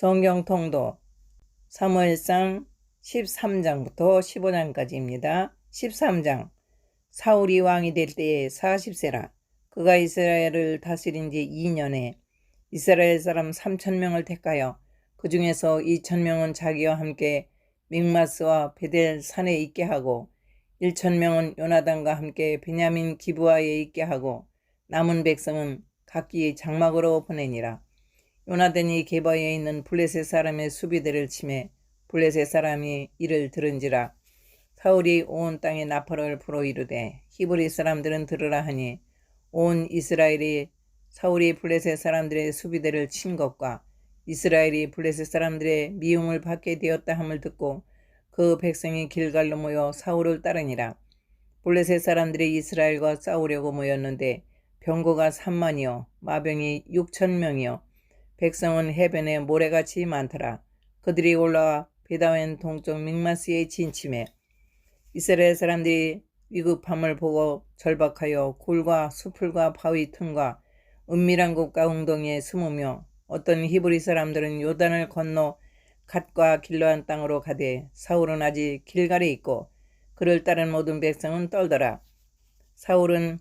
성경 통독 사무엘상 13장부터 15장까지입니다. 13장 사울이 왕이 될 때에 40세라. 그가 이스라엘을 다스린 지 2년에 이스라엘 사람 3,000명을 택하여 그 중에서 2,000명은 자기와 함께 믹마스와 베델 산에 있게 하고 1,000명은 요나단과 함께 베냐민 기브아에 있게 하고 남은 백성은 각기 장막으로 보내니라. 요나단이 게바에 있는 블레셋 사람의 수비대를 치매 블레셋 사람이 이를 들은지라. 사울이 온 땅에 나팔을 불어 이르되 히브리 사람들은 들으라 하니 온 이스라엘이 사울이 블레셋 사람들의 수비대를 친 것과 이스라엘이 블레셋 사람들의 미움을 받게 되었다 함을 듣고 그 백성이 길갈로 모여 사울을 따르니라. 블레셋 사람들이 이스라엘과 싸우려고 모였는데 병거가 3만이요 마병이 6,000명이요 백성은 해변에 모래같이 많더라. 그들이 올라와 베다웬 동쪽 믹마스에 진침해 이스라엘 사람들이 위급함을 보고 절박하여 굴과 수풀과 바위 틈과 은밀한 곳과 웅덩이에 숨으며 어떤 히브리 사람들은 요단을 건너 갓과 길르한 땅으로 가되 사울은 아직 길갈에 있고 그를 따른 모든 백성은 떨더라. 사울은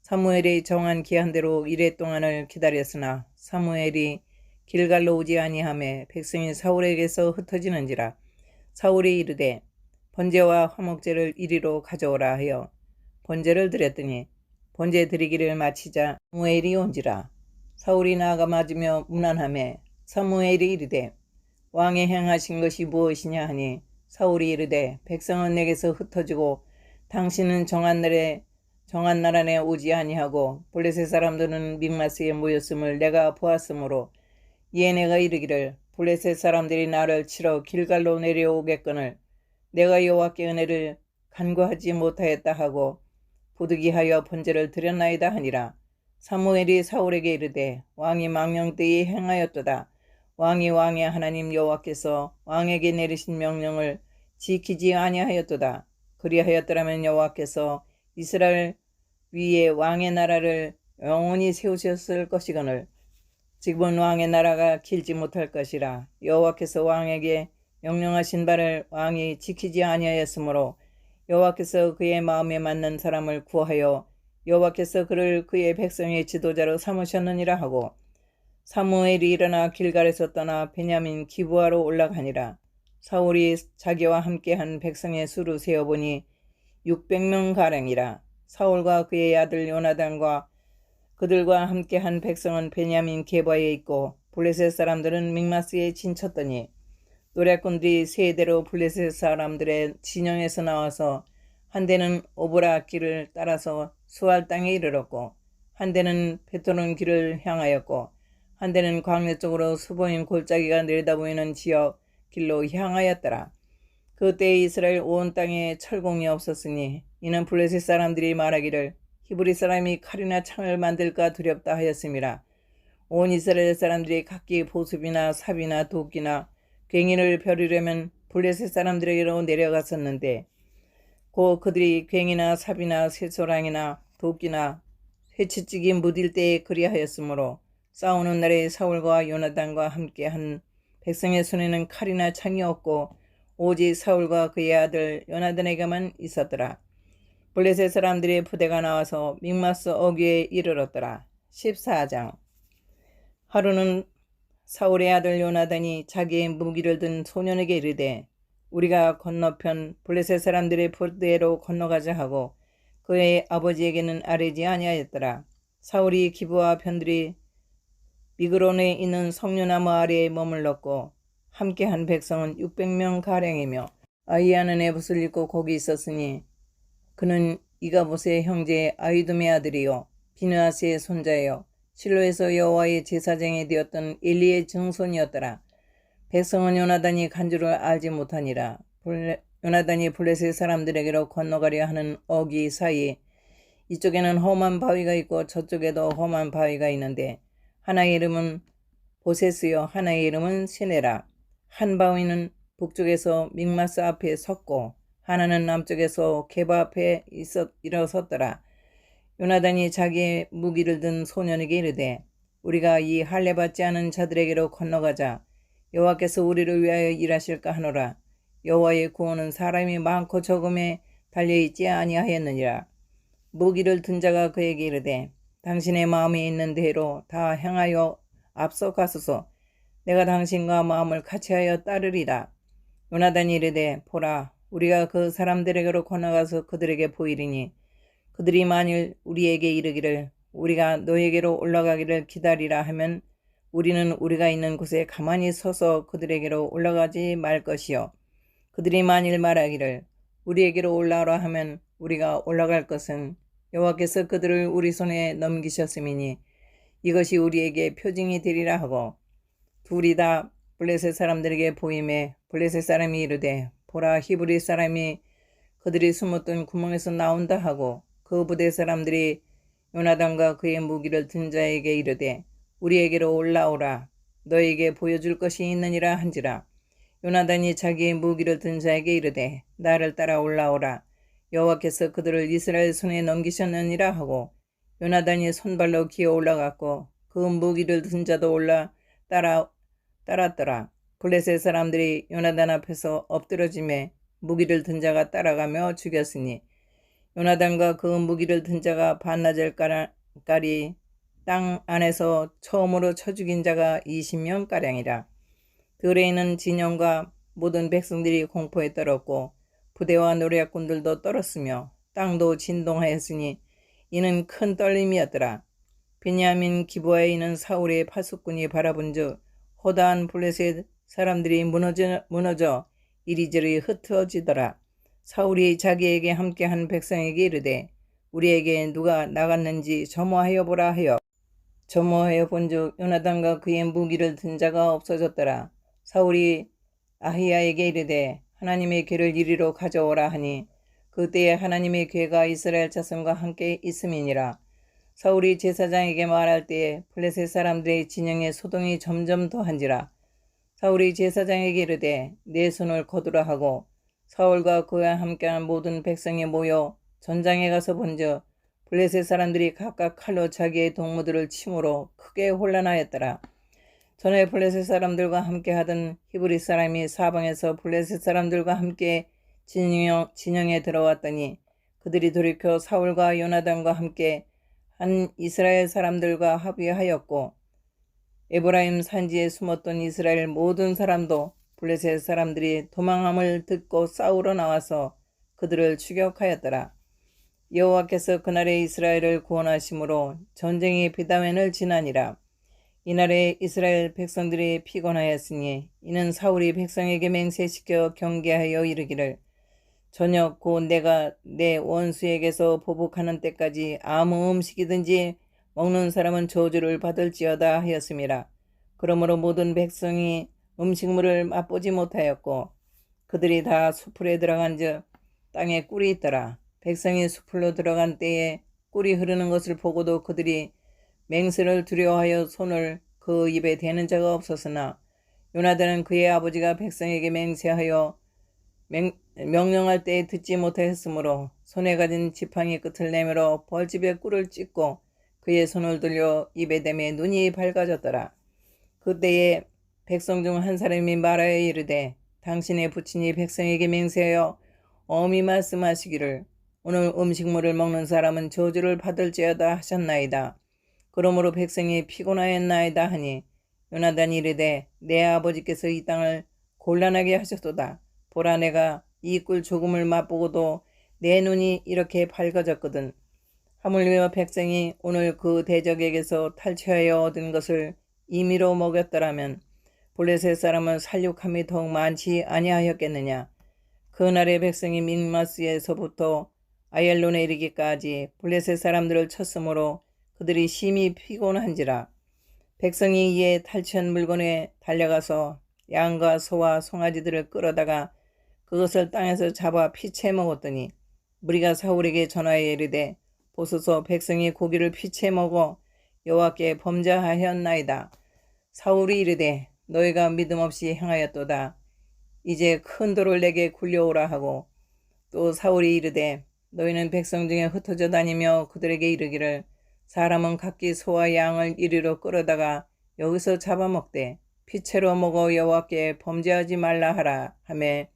사무엘이 정한 기한대로 이레 동안을 기다렸으나 사무엘이 길갈로 오지 아니하매 백성이 사울에게서 흩어지는지라. 사울이 이르되 번제와 화목제를 이리로 가져오라 하여 번제를 드렸더니 번제 드리기를 마치자 사무엘이 온지라. 사울이 나아가 맞으며 문안하매 사무엘이 이르되 왕의 행하신 것이 무엇이냐 하니 사울이 이르되 백성은 내게서 흩어지고 당신은 정한 날 안에 오지 아니하고 블레셋 사람들은 믹마스에 모였음을 내가 보았으므로 이에 내가 이르기를 블레셋 사람들이 나를 치러 길갈로 내려오겠거늘 내가 여호와께 은혜를 간구하지 못하였다 하고 부득이하여 번제를 드렸나이다 하니라. 사무엘이 사울에게 이르되 왕이 망령되이 행하였도다. 왕이 왕의 하나님 여호와께서 왕에게 내리신 명령을 지키지 아니하였도다. 그리하였더라면 여호와께서 이스라엘 위에 왕의 나라를 영원히 세우셨을 것이거늘 지금은 왕의 나라가 길지 못할 것이라. 여호와께서 왕에게 명령하신 바를 왕이 지키지 아니하였으므로 여호와께서 그의 마음에 맞는 사람을 구하여 여호와께서 그를 그의 백성의 지도자로 삼으셨느니라 하고 사무엘이 일어나 길갈에서 떠나 베냐민 기브아로 올라가니라. 사울이 자기와 함께한 백성의 수를 세어보니 600명가량이라. 사울과 그의 아들 요나단과 그들과 함께한 백성은 베냐민 게바에 있고 블레셋 사람들은 믹마스에 진쳤더니 노략군들이 세 대로 블레셋 사람들의 진영에서 나와서 한 대는 오브라 길을 따라서 수알 땅에 이르렀고 한 대는 베토론 길을 향하였고 한 대는 광야 쪽으로 수보임 골짜기가 내려다보이는 지역 길로 향하였더라. 그때 이스라엘 온 땅에 철공이 없었으니 이는 블레셋 사람들이 말하기를 히브리 사람이 칼이나 창을 만들까 두렵다 하였음이라. 온 이스라엘 사람들이 각기 보습이나 삽이나 도끼나 괭이를 벼르려면 블레셋 사람들에게로 내려갔었는데 곧 그들이 괭이나 삽이나 쇠소랑이나 도끼나 회치찍이 무딜 때에 그리하였으므로 싸우는 날에 사울과 요나단과 함께한 백성의 손에는 칼이나 창이 없고 오직 사울과 그의 아들 요나단에게만 있었더라. 블레셋 사람들의 부대가 나와서 믹마스 어귀에 이르렀더라. 14장 하루는 사울의 아들 요나단이 자기의 무기를 든 소년에게 이르되 우리가 건너편 블레셋 사람들의 부대로 건너가자 하고 그의 아버지에게는 아뢰지 아니하였더라. 사울이 기브아 편들이 미그론에 있는 석류나무 아래에 머물렀고 함께한 백성은 600명 가량이며 아이하는 에봇을 입고 거기 있었으니 그는 이가봇의 형제 아히두메 아들이요 비느하스의 손자요 실로에서 여호와의 제사장이 되었던 엘리의 증손이었더라. 백성은 요나단이 간 줄을 알지 못하니라. 요나단이 블레셋 사람들에게로 건너가려 하는 어귀 사이에 이쪽에는 험한 바위가 있고 저쪽에도 험한 바위가 있는데 하나의 이름은 보세스요 하나의 이름은 세네라. 한 바위는 북쪽에서 믹마스 앞에 섰고 하나는 남쪽에서 게바 앞에 일어섰더라. 요나단이 자기의 무기를 든 소년에게 이르되 우리가 이 할례받지 않은 자들에게로 건너가자. 여호와께서 우리를 위하여 일하실까 하노라. 여호와의 구원은 사람이 많고 적음에 달려있지 아니하였느니라. 무기를 든 자가 그에게 이르되 당신의 마음에 있는 대로 다 행하여 앞서 가소서. 내가 당신과 마음을 같이하여 따르리라. 요나단이 이르되 보라, 우리가 그 사람들에게로 건너가서 그들에게 보이리니 그들이 만일 우리에게 이르기를 우리가 너에게로 올라가기를 기다리라 하면 우리는 우리가 있는 곳에 가만히 서서 그들에게로 올라가지 말 것이요. 그들이 만일 말하기를 우리에게로 올라오라 하면 우리가 올라갈 것은 여호와께서 그들을 우리 손에 넘기셨음이니 이것이 우리에게 표징이 되리라 하고 둘이 다 블레셋 사람들에게 보임에 블레셋 사람이 이르되 보라, 히브리 사람이 그들이 숨었던 구멍에서 나온다 하고 그 부대 사람들이 요나단과 그의 무기를 든 자에게 이르되 우리에게로 올라오라, 너에게 보여줄 것이 있느니라 한지라. 요나단이 자기의 무기를 든 자에게 이르되 나를 따라 올라오라, 여호와께서 그들을 이스라엘 손에 넘기셨느니라 하고 요나단이 손발로 기어 올라갔고 그 무기를 든 자도 따랐더라. 블레셋 사람들이 요나단 앞에서 엎드러짐에 무기를 든 자가 따라가며 죽였으니 요나단과 그 무기를 든 자가 반나절까리 땅 안에서 처음으로 쳐 죽인 자가 20명가량이라. 들에 있는 진영과 모든 백성들이 공포에 떨었고 부대와 노략군들도 떨었으며 땅도 진동하였으니 이는 큰 떨림이었더라. 베냐민 기브아에 있는 사울의 파수꾼이 바라본즉 호다한 블레셋 사람들이 무너져 이리저리 흩어지더라. 사울이 자기에게 함께한 백성에게 이르되 우리에게 누가 나갔는지 점호하여 보라 하여 점호하여 본즉 요나단과 그의 무기를 든 자가 없어졌더라. 사울이 아히야에게 이르되 하나님의 궤를 이리로 가져오라 하니 그때에 하나님의 궤가 이스라엘 자손과 함께 있음이니라. 사울이 제사장에게 말할 때에 블레셋 사람들의 진영의 소동이 점점 더한지라. 사울이 제사장에게 이르되 내 손을 거두라 하고 사울과 그와 함께한 모든 백성이 모여 전장에 가서 본즉 블레셋 사람들이 각각 칼로 자기의 동무들을 침으로 크게 혼란하였더라. 전에 블레셋 사람들과 함께하던 히브리 사람이 사방에서 블레셋 사람들과 함께 진영에 들어왔더니 그들이 돌이켜 사울과 요나단과 함께 한 이스라엘 사람들과 합의하였고 에브라임 산지에 숨었던 이스라엘 모든 사람도 블레셋 사람들이 도망함을 듣고 싸우러 나와서 그들을 추격하였더라. 여호와께서 그날에 이스라엘을 구원하심으로 전쟁이 비다웬을 지나니라. 이날에 이스라엘 백성들이 피곤하였으니 이는 사울이 백성에게 맹세시켜 경계하여 이르기를 저녁 곧 내가 내 원수에게서 보복하는 때까지 아무 음식이든지 먹는 사람은 저주를 받을지어다 하였음이라. 그러므로 모든 백성이 음식물을 맛보지 못하였고 그들이 다 수풀에 들어간즉 땅에 꿀이 있더라. 백성이 수풀로 들어간 때에 꿀이 흐르는 것을 보고도 그들이 맹세를 두려워하여 손을 그 입에 대는 자가 없었으나 요나단은 그의 아버지가 백성에게 맹세하여 명령할 때에 듣지 못하였으므로 손에 가진 지팡이 끝을 내밀어 벌집에 꿀을 찢고 그의 손을 들려 입에 대매 눈이 밝아졌더라. 그때에 백성 중 한 사람이 말하여 이르되 당신의 부친이 백성에게 맹세하여 엄히 말씀하시기를 오늘 음식물을 먹는 사람은 저주를 받을지어다 하셨나이다. 그러므로 백성이 피곤하였나이다 하니 요나단이 이르되 내 아버지께서 이 땅을 곤란하게 하셨도다. 보라, 내가 이 꿀 조금을 맛보고도 내 눈이 이렇게 밝아졌거든. 하물며 백성이 오늘 그 대적에게서 탈취하여 얻은 것을 임의로 먹였더라면 블레셋 사람은 살육함이 더욱 많지 아니하였겠느냐. 그날의 백성이 믹마스에서부터 아얄론에 이르기까지 블레셋 사람들을 쳤으므로 그들이 심히 피곤한지라. 백성이 이에 탈취한 물건에 달려가서 양과 소와 송아지들을 끌어다가 그것을 땅에서 잡아 피채 먹었더니 무리가 사울에게 전하여 이르되 보소서, 백성이 고기를 피채 먹어 여호와께 범죄하였나이다. 사울이 이르되 너희가 믿음 없이 행하였도다. 이제 큰 돌을 내게 굴려오라 하고 또 사울이 이르되 너희는 백성 중에 흩어져 다니며 그들에게 이르기를 사람은 각기 소와 양을 이리로 끌어다가 여기서 잡아먹되 피채로 먹어 여호와께 범죄하지 말라 하라 하매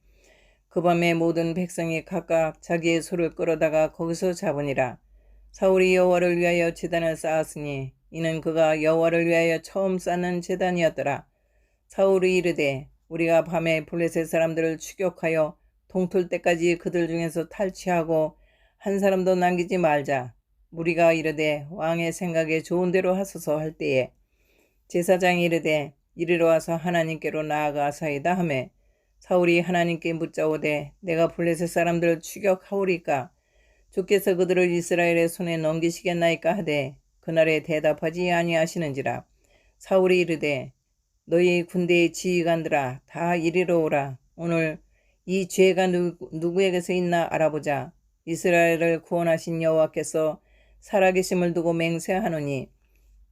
그 밤에 모든 백성이 각각 자기의 소를 끌어다가 거기서 잡으니라. 사울이 여호와를 위하여 제단을 쌓았으니 이는 그가 여호와를 위하여 처음 쌓는 제단이었더라. 사울이 이르되 우리가 밤에 블레셋 사람들을 추격하여 동틀 때까지 그들 중에서 탈취하고 한 사람도 남기지 말자. 무리가 이르되 왕의 생각에 좋은 대로 하소서 할 때에 제사장이 이르되 이리로 와서 하나님께로 나아가사이다 하매 사울이 하나님께 묻자오되 내가 블레셋 사람들을 추격하오리까 주께서 그들을 이스라엘의 손에 넘기시겠나이까 하되 그날에 대답하지 아니하시는지라. 사울이 이르되 너희 군대의 지휘관들아 다 이리로 오라. 오늘 이 죄가 누구에게서 있나 알아보자. 이스라엘을 구원하신 여호와께서 살아계심을 두고 맹세하노니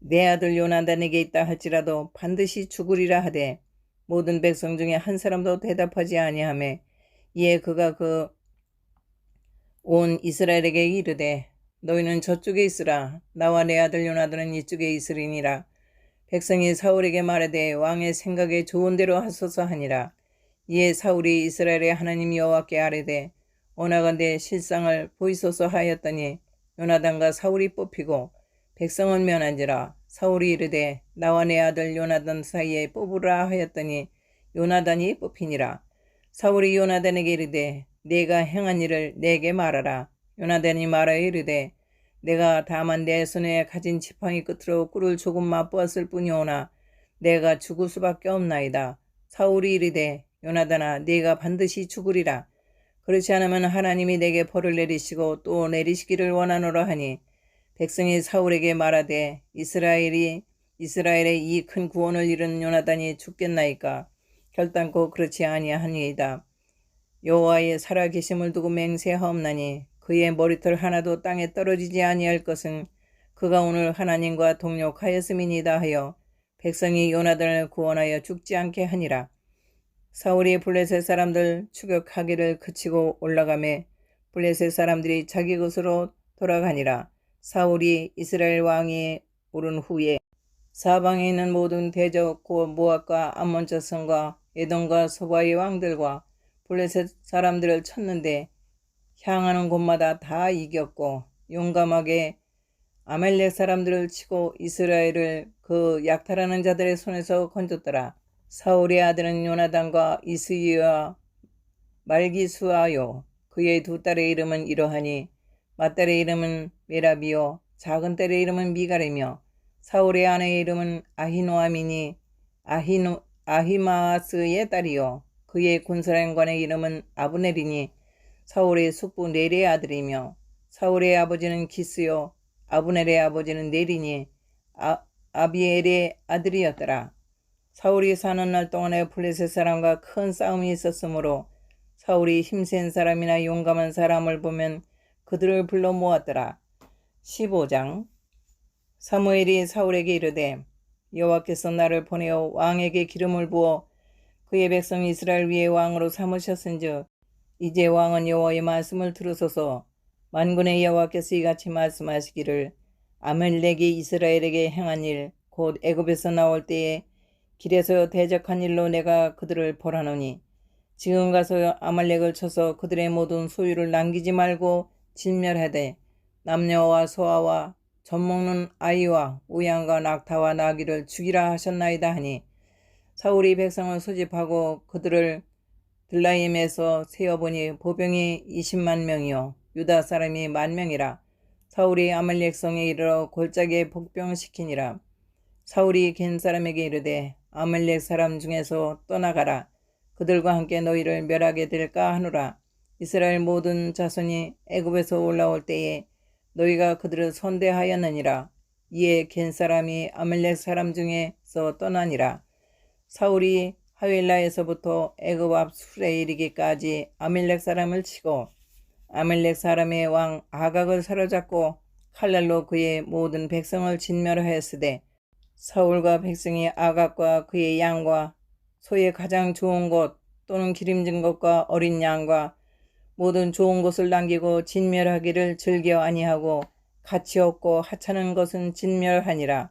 내 아들 요나단에게 있다 할지라도 반드시 죽으리라 하되 모든 백성 중에 한 사람도 대답하지 아니하매 이에 그가 그 온 이스라엘에게 이르되 너희는 저쪽에 있으라. 나와 내 아들 요나단은 이쪽에 있으리니라. 백성이 사울에게 말하되 왕의 생각에 좋은 대로 하소서 하니라. 이에 사울이 이스라엘의 하나님 여호와께 아뢰되 원하건대 실상을 보이소서 하였더니 요나단과 사울이 뽑히고 백성은 면한지라. 사울이 이르되 나와 내 아들 요나단 사이에 뽑으라 하였더니 요나단이 뽑히니라. 사울이 요나단에게 이르되 네가 행한 일을 내게 말하라. 요나단이 말하여 이르되 내가 다만 내 손에 가진 지팡이 끝으로 꿀을 조금 맛보았을 뿐이오나 내가 죽을 수밖에 없나이다. 사울이 이르되 요나단아 네가 반드시 죽으리라. 그렇지 않으면 하나님이 내게 벌을 내리시고 또 내리시기를 원하노라 하니 백성이 사울에게 말하되 이스라엘의 이 큰 구원을 이룬 요나단이 죽겠나이까. 결단코 그렇지 아니하니이다. 여호와의 살아계심을 두고 맹세하옵나니 그의 머리털 하나도 땅에 떨어지지 아니할 것은 그가 오늘 하나님과 동력하였음이니이다 하여 백성이 요나단을 구원하여 죽지 않게 하니라. 사울이 블레셋 사람들 추격하기를 그치고 올라가매 블레셋 사람들이 자기 곳으로 돌아가니라. 사울이 이스라엘 왕이 오른 후에 사방에 있는 모든 대적 곧 모압과 암몬 자손과 에돔과 소바의 왕들과 블레셋 사람들을 쳤는데 향하는 곳마다 다 이겼고 용감하게 아멜렉 사람들을 치고 이스라엘을 그 약탈하는 자들의 손에서 건졌더라. 사울의 아들은 요나단과 이스이와 말기수아요. 그의 두 딸의 이름은 이러하니 맏딸의 이름은 메라비요 작은 딸의 이름은 미갈이며 사울의 아내의 이름은 아히노아미니 아히마아스의 딸이요 그의 군사령관의 이름은 아브넬이니 사울의 숙부 넬의 아들이며 사울의 아버지는 기스요 아브넬의 아버지는 넬이니 아비엘의 아들이었더라. 사울이 사는 날 동안에 블레셋 사람과 큰 싸움이 있었으므로 사울이 힘센 사람이나 용감한 사람을 보면 그들을 불러 모았더라. 15장 사무엘이 사울에게 이르되 여호와께서 나를 보내어 왕에게 기름을 부어 그의 백성 이스라엘 위에 왕으로 삼으셨은즉 이제 왕은 여호와의 말씀을 들으소서. 만군의 여호와께서 이같이 말씀하시기를 아말렉이 이스라엘에게 행한 일 곧 애굽에서 나올 때에 길에서 대적한 일로 내가 그들을 벌하노니 지금 가서 아말렉을 쳐서 그들의 모든 소유를 남기지 말고 진멸하되 남녀와 소아와 젖먹는 아이와 우양과 낙타와 나귀를 죽이라 하셨나이다 하니 사울이 백성을 소집하고 그들을 들라임에서 세어보니 보병이 20만 명이요 유다 사람이 10,000명이라. 사울이 아말렉 성에 이르러 골짜기에 복병시키니라. 사울이 겐 사람에게 이르되 아말렉 사람 중에서 떠나가라. 그들과 함께 너희를 멸하게 될까 하노라. 이스라엘 모든 자손이 애굽에서 올라올 때에 너희가 그들을 선대하였느니라. 이에 겐 사람이 아말렉 사람 중에서 떠나니라. 사울이 하윌라에서부터 애굽 앞 술에 이르기까지 아말렉 사람을 치고 아말렉 사람의 왕 아각을 사로잡고 칼날로 그의 모든 백성을 진멸하였으되 사울과 백성이 아각과 그의 양과 소의 가장 좋은 것 또는 기름진 것과 어린 양과 모든 좋은 것을 남기고 진멸하기를 즐겨 아니하고 가치 없고 하찮은 것은 진멸하니라.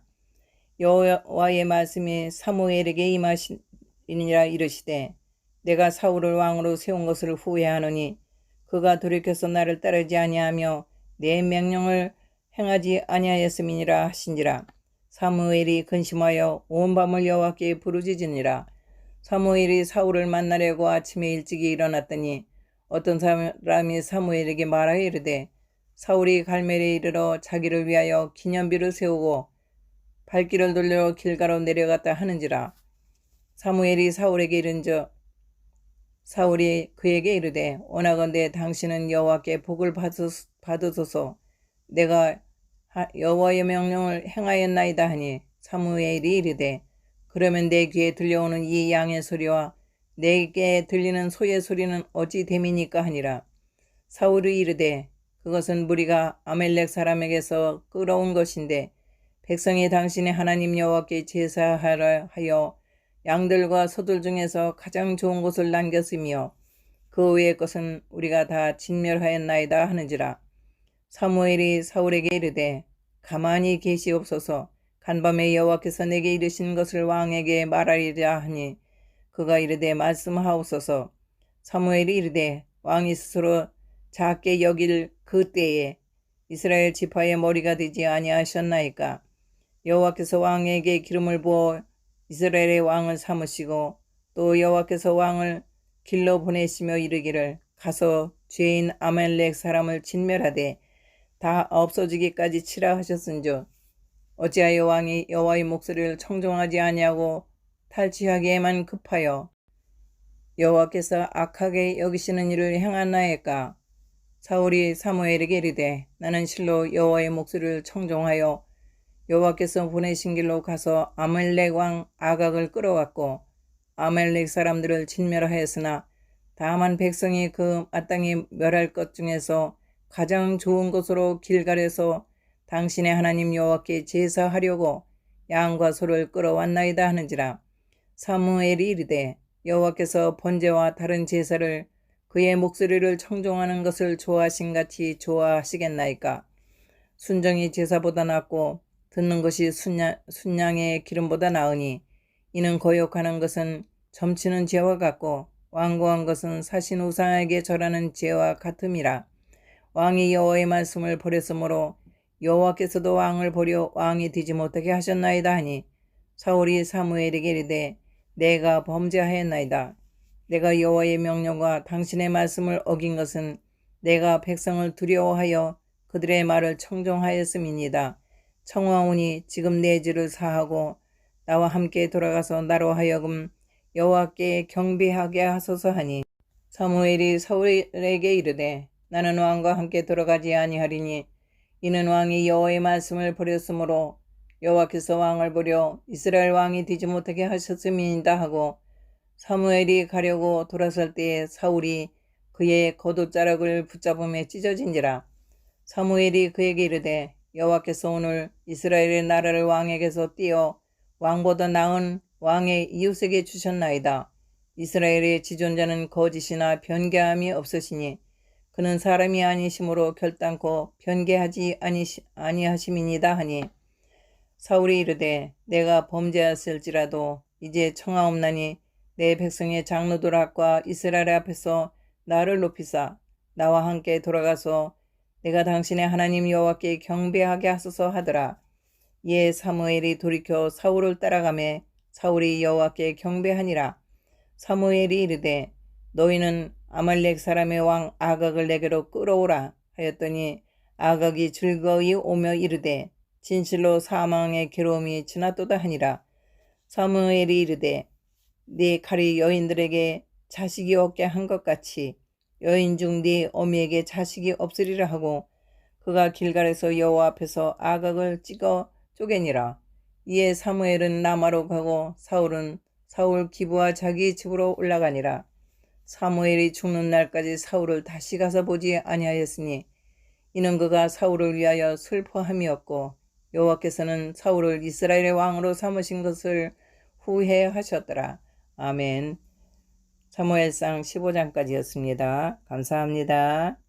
여호와의 말씀이 사무엘에게 임하시니라 이르시되 내가 사울을 왕으로 세운 것을 후회하노니 그가 돌이켜서 나를 따르지 아니하며 내 명령을 행하지 아니하였음이니라 하신지라. 사무엘이 근심하여 온 밤을 여호와께 부르짖으니라. 사무엘이 사울을 만나려고 아침에 일찍이 일어났더니 어떤 사람이 사무엘에게 말하여 이르되 사울이 갈멜에 이르러 자기를 위하여 기념비를 세우고 발길을 돌려 길가로 내려갔다 하는지라. 사무엘이 사울에게 이른즉 사울이 그에게 이르되 원하건대 당신은 여호와께 복을 받으소서. 내가 여호와의 명령을 행하였나이다 하니 사무엘이 이르되 그러면 내 귀에 들려오는 이 양의 소리와 내게 들리는 소의 소리는 어찌 됨이니까 하니라. 사울이 이르되 그것은 무리가 아멜렉 사람에게서 끌어온 것인데 백성이 당신의 하나님 여호와께 제사하라 하여 양들과 소들 중에서 가장 좋은 것을 남겼으며 그 외의 것은 우리가 다 진멸하였나이다 하는지라. 사무엘이 사울에게 이르되 가만히 계시옵소서. 간밤에 여호와께서 내게 이르신 것을 왕에게 말하리라 하니 그가 이르되 말씀하옵소서. 사무엘이 이르되 왕이 스스로 작게 여길 그 때에 이스라엘 지파의 머리가 되지 아니하셨나이까. 여호와께서 왕에게 기름을 부어 이스라엘의 왕을 삼으시고 또 여호와께서 왕을 길러 보내시며 이르기를 가서 죄인 아말렉 사람을 진멸하되 다 없어지기까지 치라 하셨은즉 어찌하여 왕이 여호와의 목소리를 청종하지 아니하고 탈취하기에만 급하여 여호와께서 악하게 여기시는 일을 행하나이까. 사울이 사무엘에게 이르되 나는 실로 여호와의 목소리를 청종하여 여호와께서 보내신 길로 가서 아말렉 왕 아각을 끌어왔고 아말렉 사람들을 진멸하였으나 다만 백성이 그 마땅히 멸할 것 중에서 가장 좋은 것으로 길갈에서 당신의 하나님 여호와께 제사하려고 양과 소를 끌어왔나이다 하는지라. 사무엘이 이르되 여호와께서 번제와 다른 제사를 그의 목소리를 청종하는 것을 좋아하신 같이 좋아하시겠나이까. 순정이 제사보다 낫고 듣는 것이 순양의 기름보다 나으니 이는 거역하는 것은 점치는 죄와 같고 완고한 것은 사신 우상에게 절하는 죄와 같음이라. 왕이 여호와의 말씀을 버렸으므로 여호와께서도 왕을 버려 왕이 되지 못하게 하셨나이다 하니 사울이 사무엘에게 이르되 내가 범죄하였나이다. 내가 여호와의 명령과 당신의 말씀을 어긴 것은 내가 백성을 두려워하여 그들의 말을 청종하였음이니이다. 청하오니 지금 내 죄를 사하고 나와 함께 돌아가서 나로 하여금 여호와께 경배하게 하소서 하니 사무엘이 사울에게 이르되 나는 왕과 함께 돌아가지 아니하리니 이는 왕이 여호와의 말씀을 버렸으므로 여호와께서 왕을 버려 이스라엘 왕이 되지 못하게 하셨음이니이다 하고 사무엘이 가려고 돌아설 때에 사울이 그의 겉옷자락을 붙잡음에 찢어진지라. 사무엘이 그에게 이르되 여호와께서 오늘 이스라엘의 나라를 왕에게서 떼어 왕보다 나은 왕의 이웃에게 주셨나이다. 이스라엘의 지존자는 거짓이나 변개함이 없으시니 그는 사람이 아니심으로 결단코 변개하지 아니하심이니이다 하니 사울이 이르되 내가 범죄하였을지라도 이제 청하옵나니 내 백성의 장로들 앞과 이스라엘 앞에서 나를 높이사 나와 함께 돌아가서 내가 당신의 하나님 여호와께 경배하게 하소서 하더라. 이에 사무엘이 돌이켜 사울을 따라가매 사울이 여호와께 경배하니라. 사무엘이 이르되 너희는 아말렉 사람의 왕 아각을 내게로 끌어오라 하였더니 아각이 즐거이 오며 이르되 진실로 사망의 괴로움이 지났도다 하니라. 사무엘이 이르되 네 칼이 여인들에게 자식이 없게 한 것 같이 여인 중 네 어미에게 자식이 없으리라 하고 그가 길갈에서 여호와 앞에서 아각을 찍어 쪼개니라. 이에 사무엘은 라마로 가고 사울은 사울 기브와 자기 집으로 올라가니라. 사무엘이 죽는 날까지 사울을 다시 가서 보지 아니하였으니 이는 그가 사울을 위하여 슬퍼함이었고 여호와께서는 사울을 이스라엘의 왕으로 삼으신 것을 후회하셨더라. 아멘. 사무엘상 15장까지였습니다. 감사합니다.